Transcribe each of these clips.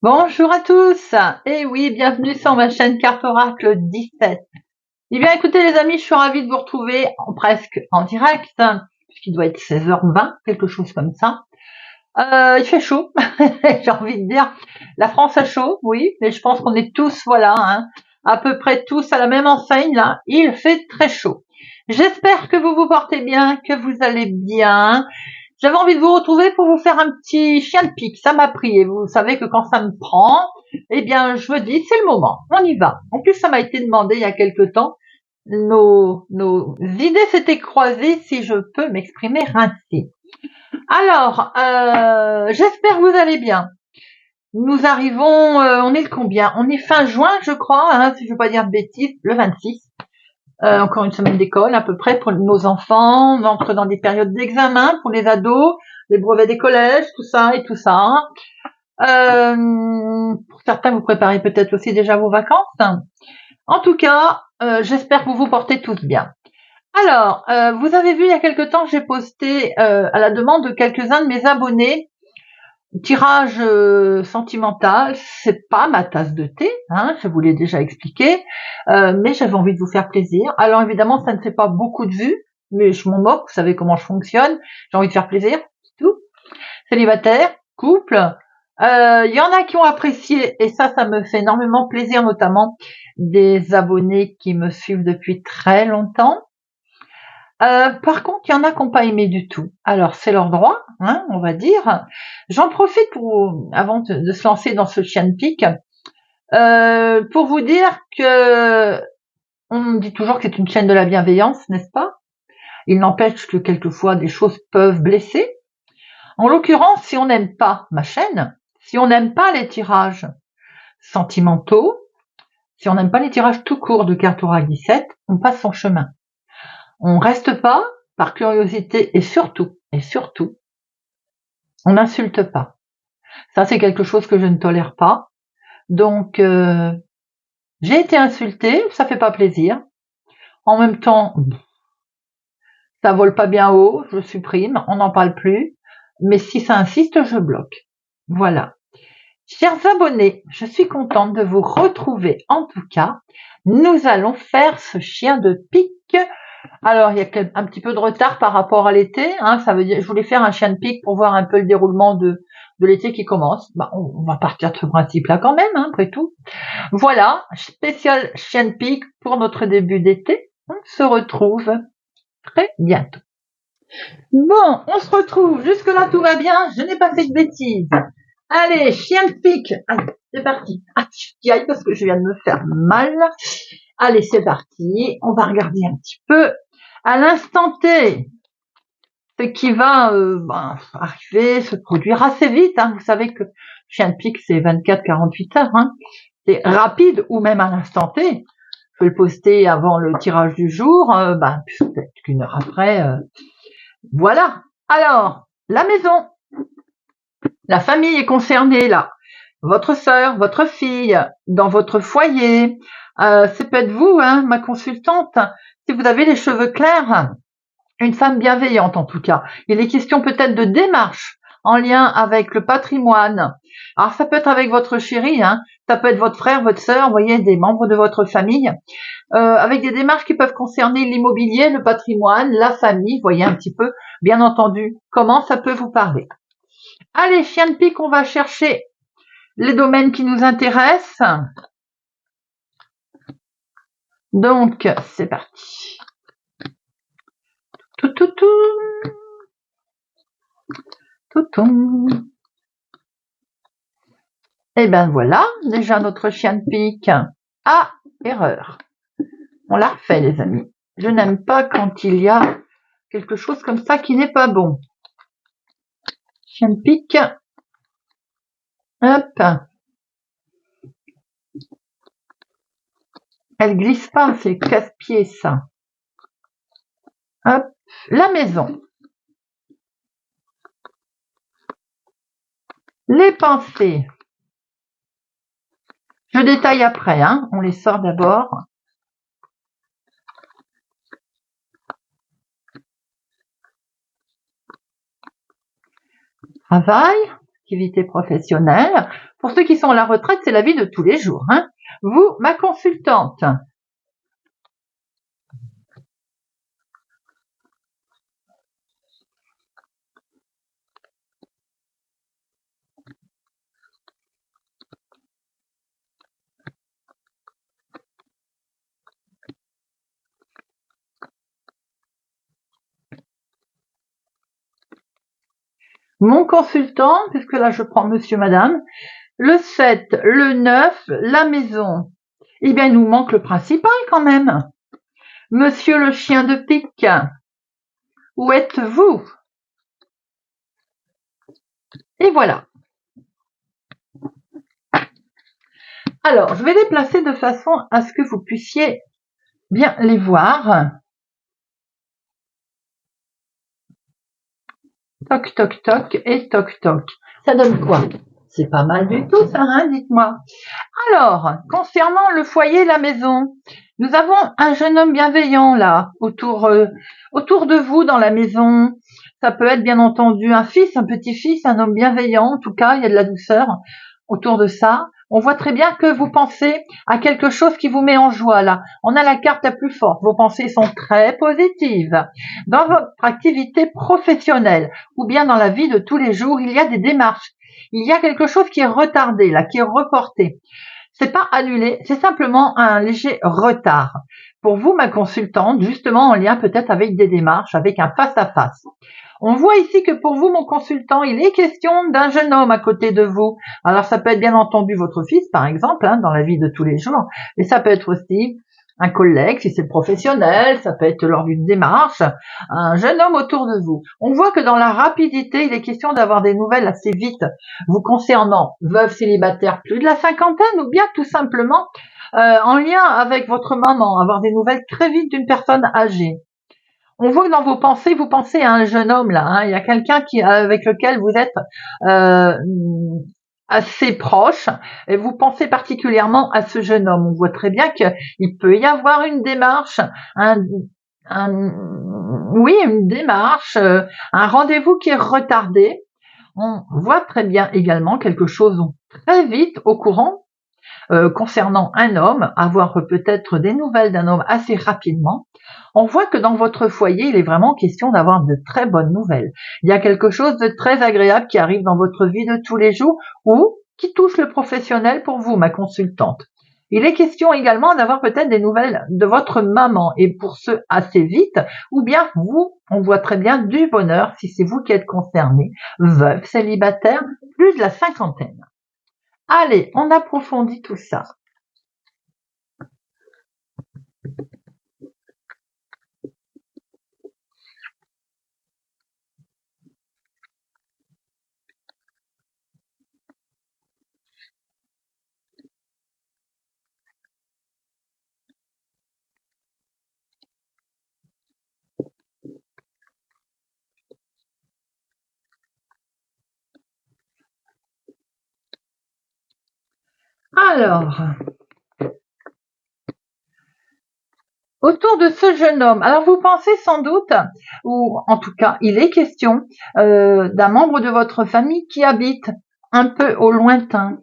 Bonjour à tous, et oui, bienvenue sur ma chaîne Carte Oracle 17. Eh bien écoutez les amis, je suis ravie de vous retrouver presque en direct, puisqu'il doit être 16h20, quelque chose comme ça. Il fait chaud, j'ai envie de dire, la France a chaud, oui, mais je pense qu'on est tous, voilà, à peu près tous à la même enseigne, là, il fait très chaud. J'espère que vous vous portez bien, que vous allez bien. J'avais envie de vous retrouver pour vous faire un petit chien de pique. Ça m'a pris et vous savez que quand ça me prend, eh bien, je me dis, c'est le moment. On y va. En plus, ça m'a été demandé il y a quelque temps. Nos idées s'étaient croisées, si je peux m'exprimer ainsi. Alors, j'espère que vous allez bien. Nous arrivons, on est le combien? On est fin juin, je crois, si je veux pas dire de bêtises, le 26. Encore une semaine d'école à peu près pour nos enfants. On entre dans des périodes d'examen pour les ados, les brevets des collèges, tout ça et tout ça. Pour certains, vous préparez peut-être aussi déjà vos vacances. En tout cas, j'espère que vous vous portez tous bien. Alors, vous avez vu il y a quelque temps, j'ai posté à la demande de quelques-uns de mes abonnés tirage sentimental, c'est pas ma tasse de thé, je vous l'ai déjà expliqué, mais j'avais envie de vous faire plaisir. Alors évidemment, ça ne fait pas beaucoup de vues, mais je m'en moque, vous savez comment je fonctionne, j'ai envie de faire plaisir, c'est tout. Célibataire, couple, il y en a qui ont apprécié, et ça me fait énormément plaisir, notamment des abonnés qui me suivent depuis très longtemps. Par contre, il y en a qui n'ont pas aimé du tout. Alors, c'est leur droit, on va dire. J'en profite avant de se lancer dans ce chien de pique, pour vous dire que on dit toujours que c'est une chaîne de la bienveillance, n'est-ce pas? Il n'empêche que quelquefois des choses peuvent blesser. En l'occurrence, si on n'aime pas ma chaîne, si on n'aime pas les tirages sentimentaux, si on n'aime pas les tirages tout court de Carte Oracle 17, on passe son chemin. On reste pas par curiosité et surtout, on n'insulte pas. Ça, c'est quelque chose que je ne tolère pas. Donc, j'ai été insultée, ça fait pas plaisir. En même temps, ça vole pas bien haut, je supprime, on n'en parle plus. Mais si ça insiste, je bloque. Voilà. Chers abonnés, je suis contente de vous retrouver. En tout cas, nous allons faire ce chien de pique. Alors, il y a un petit peu de retard par rapport à l'été. Ça veut dire, je voulais faire un chien de pique pour voir un peu le déroulement de l'été qui commence. On va partir de ce principe-là quand même, après tout. Voilà, spécial chien de pique pour notre début d'été. On se retrouve très bientôt. Bon, on se retrouve. Jusque-là, tout va bien. Je n'ai pas fait de bêtises. Allez, chien de pique. Allez, c'est parti. J'y aille parce que je viens de me faire mal. Allez, c'est parti. On va regarder un petit peu. À l'instant T, ce qui va arriver, se produire assez vite. Vous savez que chien de pique, c'est 24-48 heures. C'est rapide ou même à l'instant T. Je vais le poster avant le tirage du jour, peut-être qu'une heure après. Voilà. Alors, la maison, la famille est concernée là. Votre sœur, votre fille, dans votre foyer. C'est peut-être vous, ma consultante. Si vous avez les cheveux clairs, une femme bienveillante en tout cas. Il est question peut-être de démarches en lien avec le patrimoine. Alors ça peut être avec votre chéri, ça peut être votre frère, votre sœur, vous voyez, des membres de votre famille, avec des démarches qui peuvent concerner l'immobilier, le patrimoine, la famille, vous voyez un petit peu, bien entendu, comment ça peut vous parler. Allez, chien de pique, on va chercher les domaines qui nous intéressent. Donc, c'est parti. Et ben voilà, déjà notre chien de pique. Ah, erreur. On l'a refait, les amis. Je n'aime pas quand il y a quelque chose comme ça qui n'est pas bon. Chien de pique. Hop. Elle glisse pas, c'est casse-pied, ça. Hop. La maison. Les pensées. Je détaille après, on les sort d'abord. Travail, activité professionnelle. Pour ceux qui sont à la retraite, c'est la vie de tous les jours, hein. Vous, ma consultante. Mon consultant, puisque là je prends monsieur, madame, le 7, le 9, la maison. Eh bien, il nous manque le principal quand même. Monsieur le chien de pique, où êtes-vous? Et voilà. Alors, je vais les placer de façon à ce que vous puissiez bien les voir. Toc, toc, toc et toc, toc. Ça donne quoi? C'est pas mal du tout, ça, hein, dites-moi. Alors, concernant le foyer, la maison, nous avons un jeune homme bienveillant là, autour de vous dans la maison. Ça peut être bien entendu un fils, un petit-fils, un homme bienveillant. En tout cas, il y a de la douceur autour de ça. On voit très bien que vous pensez à quelque chose qui vous met en joie là. On a la carte la plus forte. Vos pensées sont très positives. Dans votre activité professionnelle ou bien dans la vie de tous les jours, il y a des démarches. Il y a quelque chose qui est retardé là, qui est reporté. C'est pas annulé, c'est simplement un léger retard. Pour vous, ma consultante, justement en lien peut-être avec des démarches, avec un face-à-face. On voit ici que pour vous, mon consultant, il est question d'un jeune homme à côté de vous. Alors ça peut être bien entendu votre fils, par exemple, hein, dans la vie de tous les jours, mais ça peut être aussi un collègue, si c'est professionnel, ça peut être lors d'une démarche, un jeune homme autour de vous. On voit que dans la rapidité, il est question d'avoir des nouvelles assez vite, vous concernant, veuve, célibataire, plus de la cinquantaine, ou bien tout simplement en lien avec votre maman, avoir des nouvelles très vite d'une personne âgée. On voit que dans vos pensées, vous pensez à un jeune homme là, hein, il y a quelqu'un avec lequel vous êtes assez proche et vous pensez particulièrement à ce jeune homme. On voit très bien qu'il peut y avoir une démarche, une démarche, un rendez-vous qui est retardé. On voit très bien également quelque chose très vite au courant concernant un homme, avoir peut-être des nouvelles d'un homme assez rapidement. On voit que dans votre foyer, il est vraiment question d'avoir de très bonnes nouvelles. Il y a quelque chose de très agréable qui arrive dans votre vie de tous les jours ou qui touche le professionnel pour vous, ma consultante. Il est question également d'avoir peut-être des nouvelles de votre maman et pour ce assez vite, ou bien vous, on voit très bien du bonheur si c'est vous qui êtes concerné, veuve, célibataire, plus de la cinquantaine. Allez, on approfondit tout ça. Alors, autour de ce jeune homme, alors vous pensez sans doute, ou en tout cas il est question d'un membre de votre famille qui habite un peu au lointain.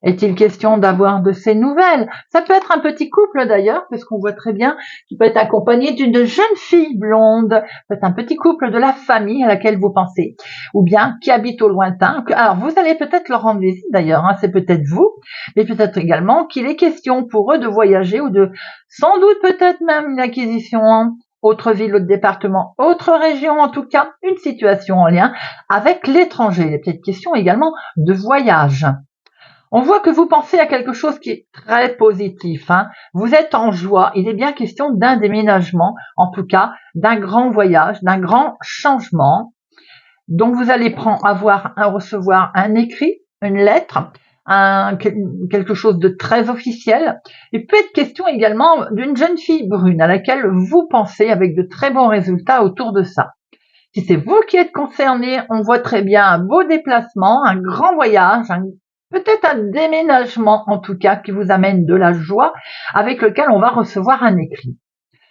Est-il question d'avoir de ces nouvelles? Ça peut être un petit couple d'ailleurs, puisqu'on voit très bien qu'il peut être accompagné d'une jeune fille blonde, peut-être un petit couple de la famille à laquelle vous pensez, ou bien qui habite au lointain. Alors vous allez peut-être leur rendre visite d'ailleurs, hein, c'est peut-être vous, mais peut-être également qu'il est question pour eux de voyager ou de sans doute peut-être même une acquisition en autre ville, autre département, autre région, en tout cas une situation en lien avec l'étranger. Il est peut-être question également de voyage. On voit que vous pensez à quelque chose qui est très positif, hein. Vous êtes en joie. Il est bien question d'un déménagement, en tout cas d'un grand voyage, d'un grand changement. Donc vous allez recevoir un écrit, une lettre, quelque chose de très officiel. Il peut être question également d'une jeune fille brune à laquelle vous pensez avec de très bons résultats autour de ça. Si c'est vous qui êtes concerné, on voit très bien un beau déplacement, un grand voyage, peut-être un déménagement en tout cas qui vous amène de la joie avec lequel on va recevoir un écrit.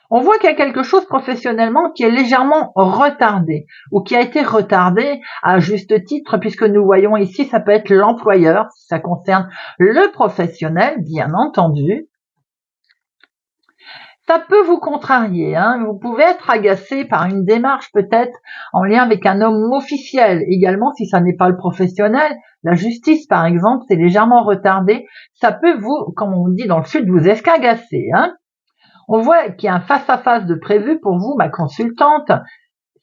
On voit qu'il y a quelque chose professionnellement qui est légèrement retardé ou qui a été retardé à juste titre, puisque nous voyons ici, ça peut être l'employeur, si ça concerne le professionnel, bien entendu. Ça peut vous contrarier, hein. Vous pouvez être agacé par une démarche peut-être en lien avec un homme officiel. Également, si ça n'est pas le professionnel, la justice par exemple, c'est légèrement retardé. Ça peut vous, comme on dit dans le sud, vous escagacer, hein. On voit qu'il y a un face-à-face de prévu pour vous, ma consultante.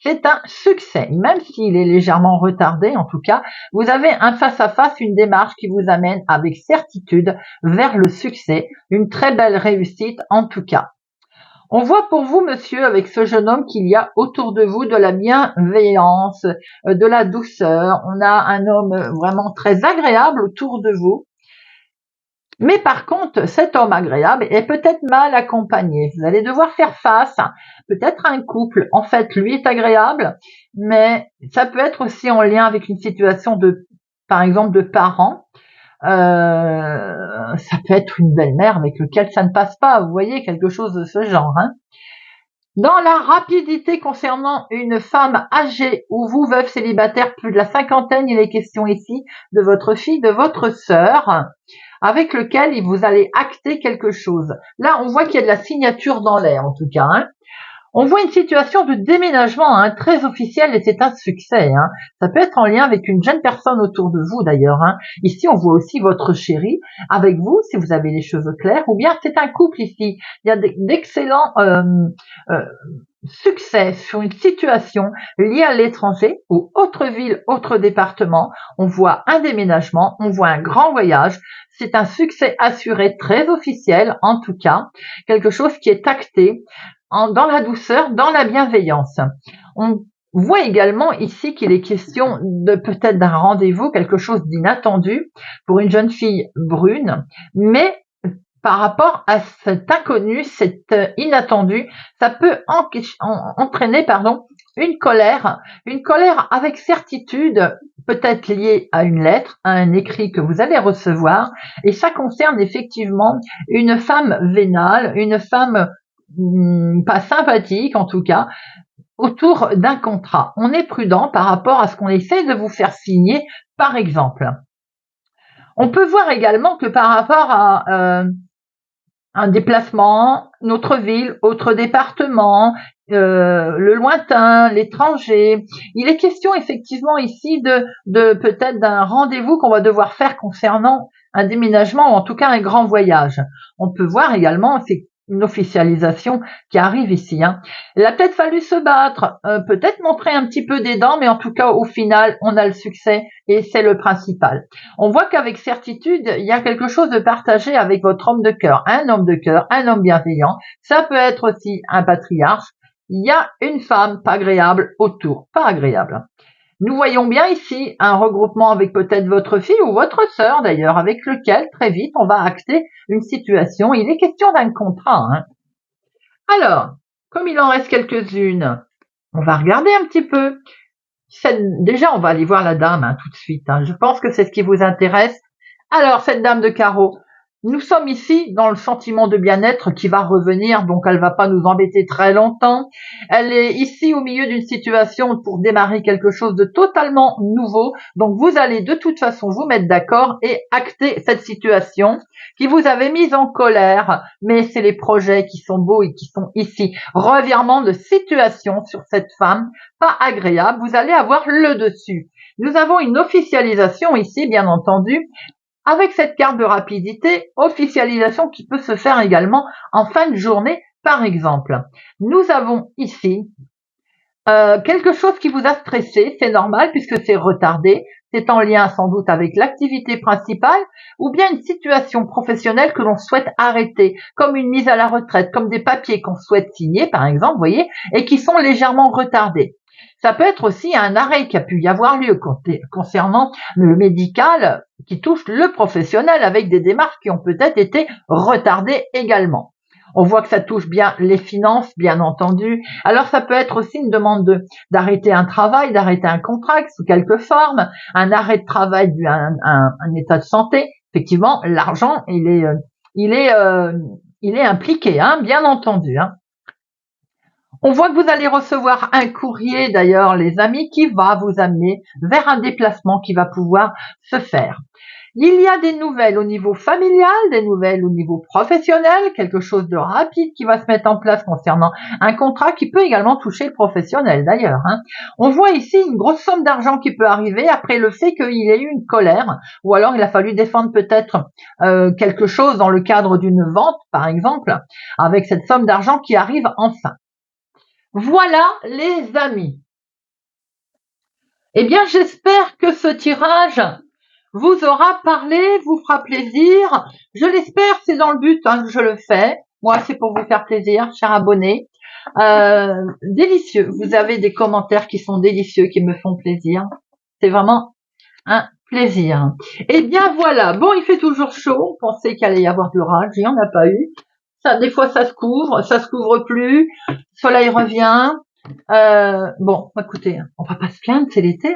C'est un succès, même s'il est légèrement retardé en tout cas. Vous avez un face-à-face, une démarche qui vous amène avec certitude vers le succès, une très belle réussite en tout cas. On voit pour vous, monsieur, avec ce jeune homme, qu'il y a autour de vous de la bienveillance, de la douceur. On a un homme vraiment très agréable autour de vous. Mais par contre, cet homme agréable est peut-être mal accompagné. Vous allez devoir faire face, peut-être à un couple. En fait, lui est agréable, mais ça peut être aussi en lien avec une situation de, par exemple, de parents. Ça peut être une belle-mère avec lequel ça ne passe pas. Vous voyez, quelque chose de ce genre, hein. Dans la rapidité concernant une femme âgée ou vous, veuve célibataire, plus de la cinquantaine, il est question ici de votre fille, de votre sœur, avec lequel vous allez acter quelque chose. Là, on voit qu'il y a de la signature dans l'air, en tout cas, hein. On voit une situation de déménagement, hein, très officielle, et c'est un succès, hein. Ça peut être en lien avec une jeune personne autour de vous d'ailleurs, hein. Ici, on voit aussi votre chéri avec vous, si vous avez les cheveux clairs, ou bien c'est un couple ici. Il y a d'excellents succès sur une situation liée à l'étranger ou autre ville, autre département. On voit un déménagement, on voit un grand voyage. C'est un succès assuré, très officiel en tout cas, quelque chose qui est acté dans la douceur, dans la bienveillance. On voit également ici qu'il est question de peut-être d'un rendez-vous, quelque chose d'inattendu pour une jeune fille brune, mais par rapport à cet inconnu, cet inattendu, ça peut entraîner une colère avec certitude, peut-être liée à une lettre, à un écrit que vous allez recevoir, et ça concerne effectivement une femme vénale, une femme pas sympathique en tout cas, autour d'un contrat. On est prudent par rapport à ce qu'on essaie de vous faire signer, par exemple. On peut voir également que par rapport à un déplacement, notre ville, autre département, le lointain, l'étranger. Il est question effectivement ici de peut-être d'un rendez-vous qu'on va devoir faire concernant un déménagement ou en tout cas un grand voyage. On peut voir également, c'est une officialisation qui arrive ici, hein. Il a peut-être fallu se battre, peut-être montrer un petit peu des dents, mais en tout cas au final on a le succès et c'est le principal. On voit qu'avec certitude il y a quelque chose de partagé avec votre homme de cœur, un homme bienveillant. Ça peut être aussi un patriarche. Il y a une femme pas agréable autour, pas agréable. Nous voyons bien ici un regroupement avec peut-être votre fille ou votre sœur d'ailleurs, avec lequel très vite on va acter une situation. Il est question d'un contrat, hein. Alors, comme il en reste quelques-unes, on va regarder un petit peu. Déjà, on va aller voir la dame, hein, tout de suite, hein. Je pense que c'est ce qui vous intéresse. Alors, cette dame de carreau, nous sommes ici dans le sentiment de bien-être qui va revenir, donc elle va pas nous embêter très longtemps. Elle est ici au milieu d'une situation pour démarrer quelque chose de totalement nouveau, donc vous allez de toute façon vous mettre d'accord et acter cette situation qui vous avait mise en colère, mais c'est les projets qui sont beaux et qui sont ici. Revirement de situation sur cette femme, pas agréable, vous allez avoir le dessus. Nous avons une officialisation ici, bien entendu, avec cette carte de rapidité, officialisation qui peut se faire également en fin de journée, par exemple. Nous avons ici quelque chose qui vous a stressé, c'est normal puisque c'est retardé, c'est en lien sans doute avec l'activité principale ou bien une situation professionnelle que l'on souhaite arrêter, comme une mise à la retraite, comme des papiers qu'on souhaite signer par exemple, vous voyez, et qui sont légèrement retardés. Ça peut être aussi un arrêt qui a pu y avoir lieu concernant le médical qui touche le professionnel avec des démarches qui ont peut-être été retardées également. On voit que ça touche bien les finances, bien entendu. Alors ça peut être aussi une demande d'arrêter un travail, d'arrêter un contrat sous quelque forme, un arrêt de travail dû à un état de santé. Effectivement, l'argent, il est impliqué, hein, bien entendu, hein. On voit que vous allez recevoir un courrier d'ailleurs, les amis, qui va vous amener vers un déplacement qui va pouvoir se faire. Il y a des nouvelles au niveau familial, des nouvelles au niveau professionnel, quelque chose de rapide qui va se mettre en place concernant un contrat qui peut également toucher le professionnel d'ailleurs. On voit ici une grosse somme d'argent qui peut arriver après le fait qu'il y ait eu une colère, ou alors il a fallu défendre peut-être quelque chose dans le cadre d'une vente par exemple, avec cette somme d'argent qui arrive enfin. Voilà les amis. Eh bien j'espère que ce tirage vous aura parlé, vous fera plaisir. Je l'espère, c'est dans le but que je le fais. Moi, c'est pour vous faire plaisir, chers abonnés. Délicieux. Vous avez des commentaires qui sont délicieux, qui me font plaisir. C'est vraiment un plaisir. Eh bien, voilà. Bon, il fait toujours chaud. On pensait qu'il allait y avoir de l'orage. Il n'y en a pas eu. Ça, des fois, ça se couvre plus. Le soleil revient. Bon, écoutez, on va pas se plaindre, c'est l'été,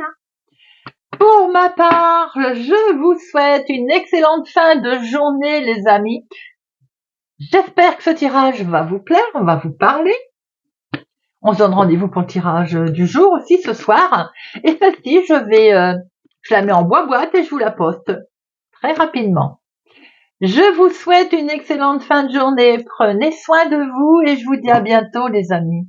Pour ma part, je vous souhaite une excellente fin de journée, les amis. J'espère que ce tirage va vous plaire, va vous parler. On se donne rendez-vous pour le tirage du jour aussi ce soir. Et celle-ci, je la mets en boîte et je vous la poste très rapidement. Je vous souhaite une excellente fin de journée. Prenez soin de vous et je vous dis à bientôt, les amis.